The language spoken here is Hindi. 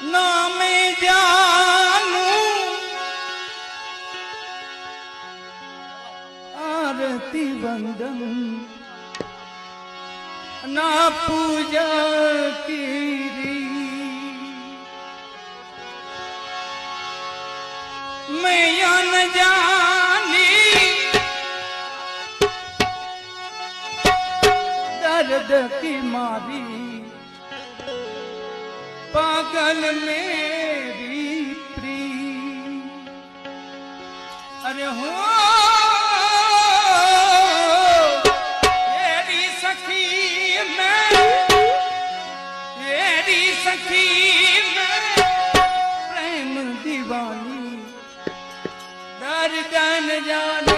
नामे जानू आरती वंदन ना पूजा कीरी मैं या न जानी दर्द की मारी पागल मेरी प्री अरे हो तेरी सखी मैं प्रेम दीवानी दर्द न जाने